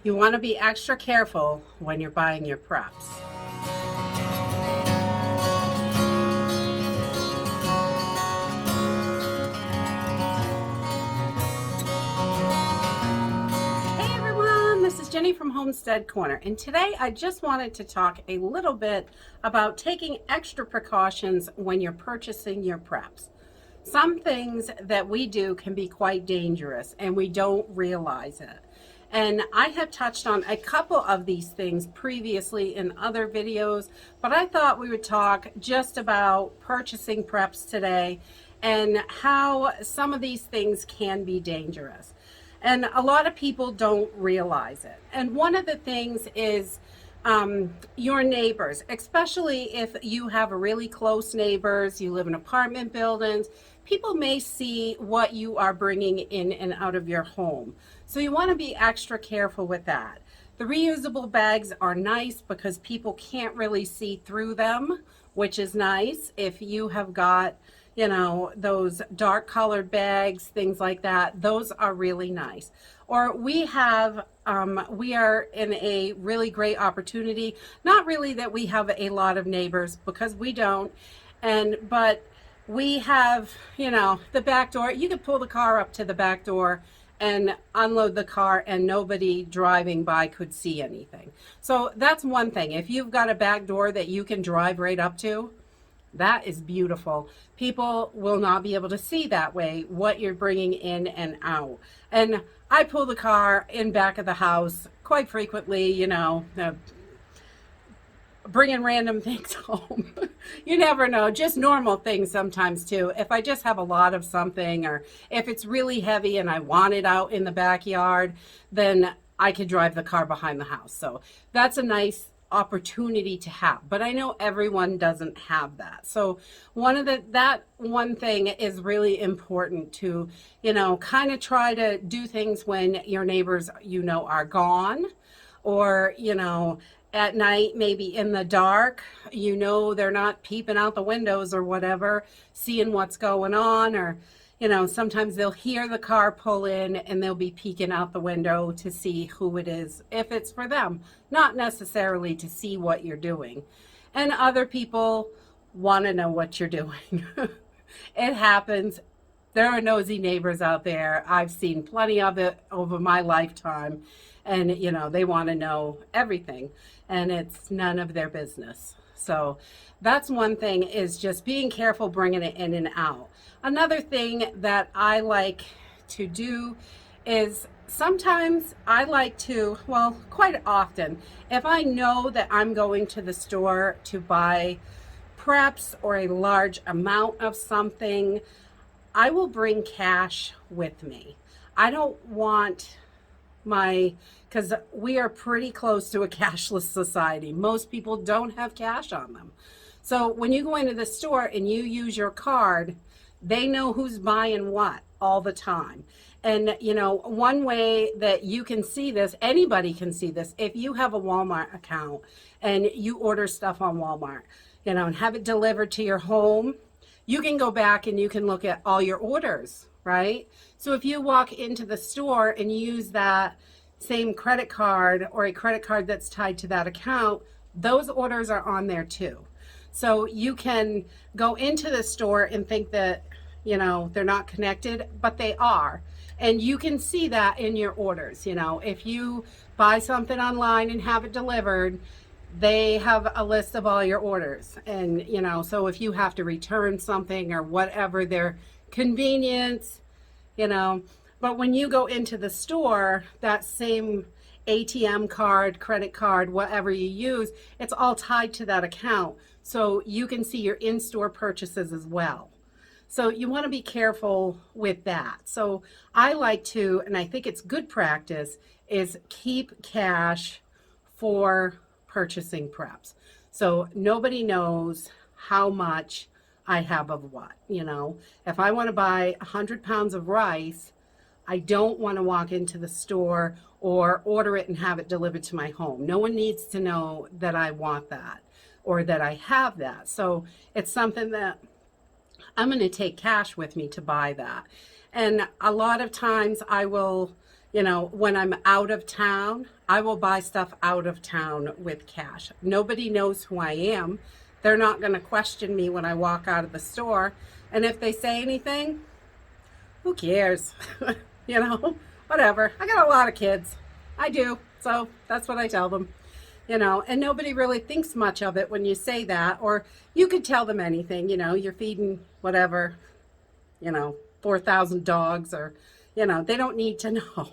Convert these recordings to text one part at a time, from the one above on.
You want to be extra careful when you're buying your preps. Hey everyone, this is Jenny from Homestead Corner, and today I just wanted to talk a little bit about taking extra precautions when you're purchasing your preps. Some things that we do can be quite dangerous and we don't realize it. And I have touched on a couple of these things previously in other videos, but I thought we would talk just about purchasing preps today and how some of these things can be dangerous. And a lot of people don't realize it. And one of the things is your neighbors, especially if you have really close neighbors, you live in apartment buildings, people may see what you are bringing in and out of your home. So you want to be extra careful with that. The reusable bags are nice because people can't really see through them, which is nice. If you have got, you know, those dark colored bags, things like that, those are really nice. Or we are in a really great opportunity. Not really that we have a lot of neighbors, because we don't, but we have, you know, the back door. You could pull the car up to the back door and unload the car and nobody driving by could see anything. So that's one thing. If you've got a back door that you can drive right up to, that is beautiful. People will not be able to see that way what you're bringing in and out. And I pull the car in back of the house quite frequently, you know, bringing random things home. You never know, just normal things sometimes too. If I just have a lot of something, or if it's really heavy and I want it out in the backyard, then I could drive the car behind the house. So that's a nice opportunity to have, but I know everyone doesn't have that. So that one thing is really important to, you know, kind of try to do things when your neighbors, you know, are gone, or, you know, at night, maybe in the dark, you know, they're not peeping out the windows or whatever, seeing what's going on. Or, you know, sometimes they'll hear the car pull in and they'll be peeking out the window to see who it is, if it's for them, not necessarily to see what you're doing. And other people want to know what you're doing. It happens. There are nosy neighbors out there. I've seen plenty of it over my lifetime. And, you know, they want to know everything, and it's none of their business. So that's one thing, is just being careful bringing it in and out. Another thing that I like to do is sometimes I like to, well, quite often, if I know that I'm going to the store to buy preps or a large amount of something, I will bring cash with me. I don't want because we are pretty close to a cashless society. Most people don't have cash on them. So when you go into the store and you use your card, they know who's buying what all the time. And, you know, one way that you can see this, anybody can see this, if you have a Walmart account and you order stuff on Walmart, you know, and have it delivered to your home, you can go back and you can look at all your orders, right? So if you walk into the store and use that same credit card, or a credit card that's tied to that account, those orders are on there too. So you can go into the store and think that, you know, they're not connected, but they are. And you can see that in your orders. You know, if you buy something online and have it delivered, they have a list of all your orders. And, you know, so if you have to return something or whatever, their convenience, you know. But when you go into the store, that same ATM card, credit card, whatever you use, it's all tied to that account. So you can see your in-store purchases as well. So you want to be careful with that. So I like to, and I think it's good practice, is keep cash for purchasing preps. So nobody knows how much I have of what. You know, if I want to buy 100 pounds of rice, I don't want to walk into the store or order it and have it delivered to my home. No one needs to know that I want that or that I have that. So it's something that I'm going to take cash with me to buy that. And a lot of times I will You know, when I'm out of town, I will buy stuff out of town with cash. Nobody knows who I am. They're not going to question me when I walk out of the store. And if they say anything, who cares? You know, whatever. I got a lot of kids. I do. So that's what I tell them. You know, and nobody really thinks much of it when you say that. Or you could tell them anything, you know, you're feeding whatever, you know, 4,000 dogs, or, you know, they don't need to know.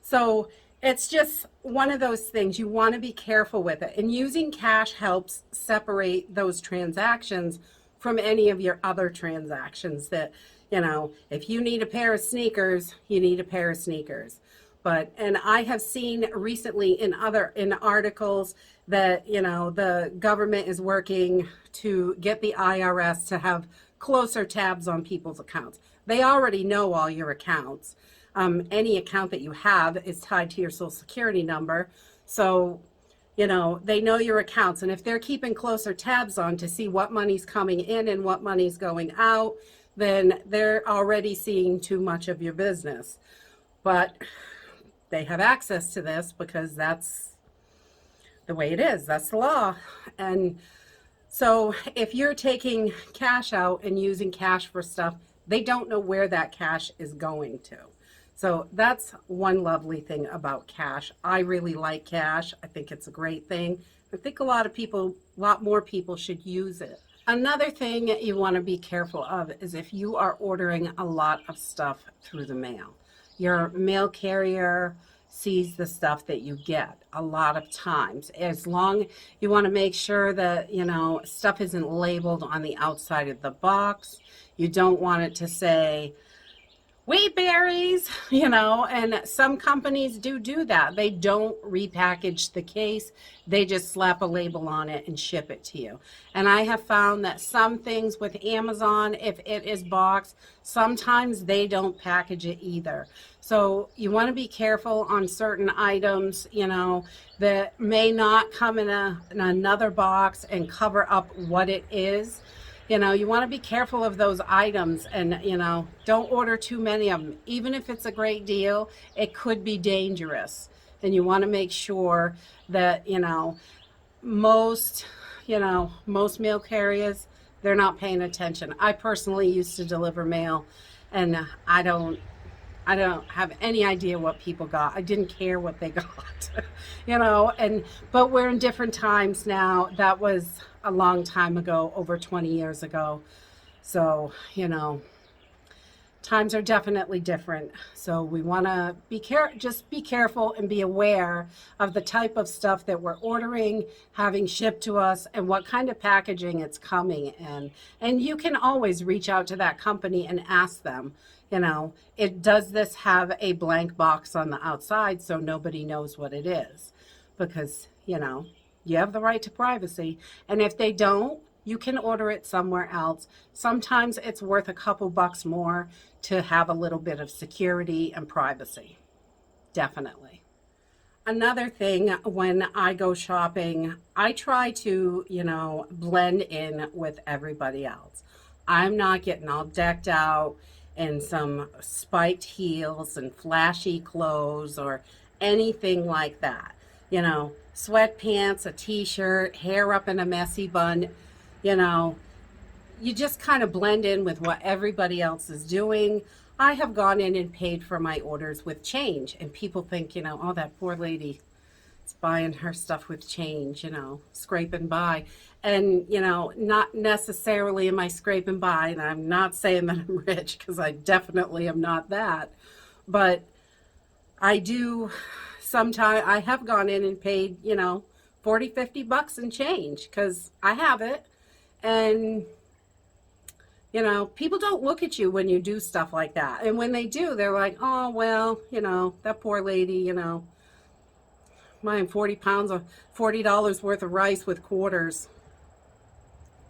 So it's just one of those things. You want to be careful with it. And using cash helps separate those transactions from any of your other transactions that, you know, if you need a pair of sneakers, you need a pair of sneakers. But, and I have seen recently in articles that, you know, the government is working to get the IRS to have closer tabs on people's accounts. They already know all your accounts. Any account that you have is tied to your social security number. So, you know, they know your accounts. And if they're keeping closer tabs on to see what money's coming in and what money's going out, then they're already seeing too much of your business. But they have access to this because that's the way it is. That's the law. And so if you're taking cash out and using cash for stuff, they don't know where that cash is going to. So that's one lovely thing about cash. I really like cash. I think it's a great thing. I think a lot more people should use it. Another thing you want to be careful of is if you are ordering a lot of stuff through the mail. Your mail carrier sees the stuff that you get a lot of times. As long, you want to make sure that, you know, stuff isn't labeled on the outside of the box. You don't want it to say wheat berries, you know, and some companies do that. They don't repackage the case. They just slap a label on it and ship it to you. And I have found that some things with Amazon, if it is boxed, sometimes they don't package it either. So you want to be careful on certain items, you know, that may not come in another box and cover up what it is. You know, you want to be careful of those items, and, you know, don't order too many of them. Even if it's a great deal, it could be dangerous. And you want to make sure that, you know, most mail carriers, they're not paying attention. I personally used to deliver mail, and I don't have any idea what people got. I didn't care what they got, you know, but we're in different times now. That was a long time ago, over 20 years ago. So, you know, times are definitely different. So we want to just be careful and be aware of the type of stuff that we're ordering, having shipped to us, and what kind of packaging it's coming in. And you can always reach out to that company and ask them, you know, does this have a blank box on the outside so nobody knows what it is? Because, you know, you have the right to privacy. And if they don't, you can order it somewhere else. Sometimes it's worth a couple bucks more to have a little bit of security and privacy. Definitely. Another thing, when I go shopping, I try to, you know, blend in with everybody else. I'm not getting all decked out in some spiked heels and flashy clothes or anything like that. You know, sweatpants, a t-shirt, hair up in a messy bun, you know, you just kind of blend in with what everybody else is doing. I have gone in and paid for my orders with change, and people think, you know, oh, that poor lady is buying her stuff with change, you know, scraping by. And, you know, not necessarily am I scraping by, and I'm not saying that I'm rich, because I definitely am not that. But I do, sometimes I have gone in and paid, you know, 40, 50 bucks and change, because I have it. And, you know, people don't look at you when you do stuff like that. And when they do, they're like, oh, well, you know, that poor lady, you know, buying 40 pounds of $40 worth of rice with quarters.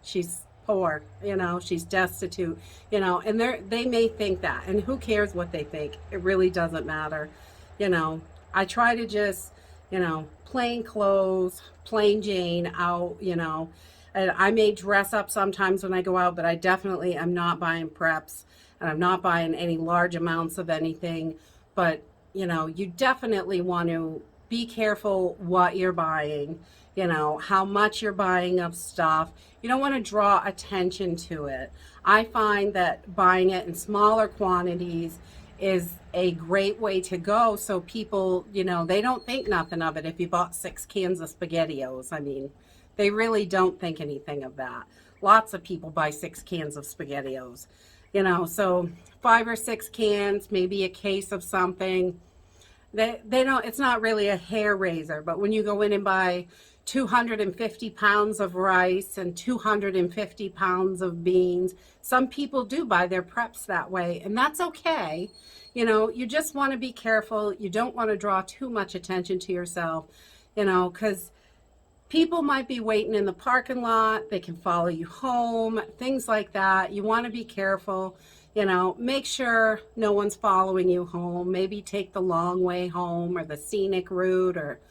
She's poor, you know, she's destitute, you know, and they may think that. And who cares what they think? It really doesn't matter. You know, I try to just, you know, plain clothes, plain Jane out, you know. And I may dress up sometimes when I go out, but I definitely am not buying preps, and I'm not buying any large amounts of anything. But you know, you definitely want to be careful what you're buying, you know, how much you're buying of stuff. You don't want to draw attention to it. I find that buying it in smaller quantities is a great way to go, so people, you know, they don't think nothing of it if you bought 6 cans of SpaghettiOs. I mean, they really don't think anything of that. Lots of people buy 6 cans of SpaghettiOs, you know, so 5 or 6 cans, maybe a case of something. They don't, it's not really a hair raiser, but when you go in and buy 250 pounds of rice and 250 pounds of beans, some people do buy their preps that way, and that's okay. You know, you just want to be careful. You don't want to draw too much attention to yourself, you know, because people might be waiting in the parking lot. They can follow you home, things like that. You want to be careful. You know, make sure no one's following you home. Maybe take the long way home or the scenic route or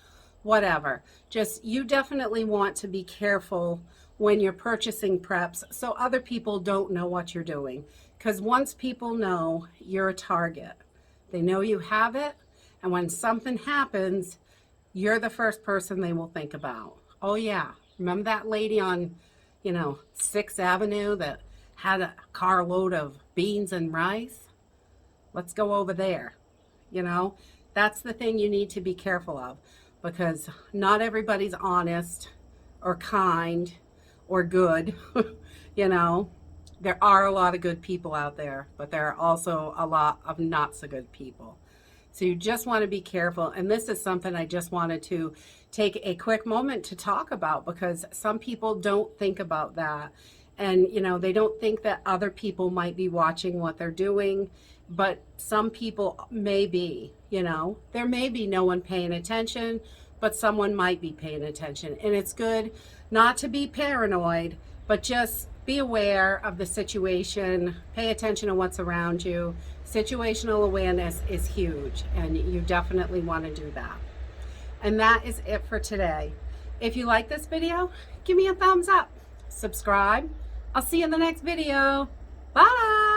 whatever. Just, you definitely want to be careful when you're purchasing preps so other people don't know what you're doing. Because once people know, you're a target. They know you have it, and when something happens, you're the first person they will think about. Oh yeah, remember that lady on, you know, 6th Avenue that had a carload of beans and rice? Let's go over there. You know, that's the thing you need to be careful of, because not everybody's honest or kind or good. You know, there are a lot of good people out there, but there are also a lot of not so good people. So you just want to be careful. And this is something I just wanted to take a quick moment to talk about, because some people don't think about that. And, you know, they don't think that other people might be watching what they're doing, but some people may be, you know. There may be no one paying attention, but someone might be paying attention. And it's good not to be paranoid, but just be aware of the situation, pay attention to what's around you. Situational awareness is huge, and you definitely want to do that. And that is it for today. If you like this video, give me a thumbs up. Subscribe. I'll see you in the next video. Bye.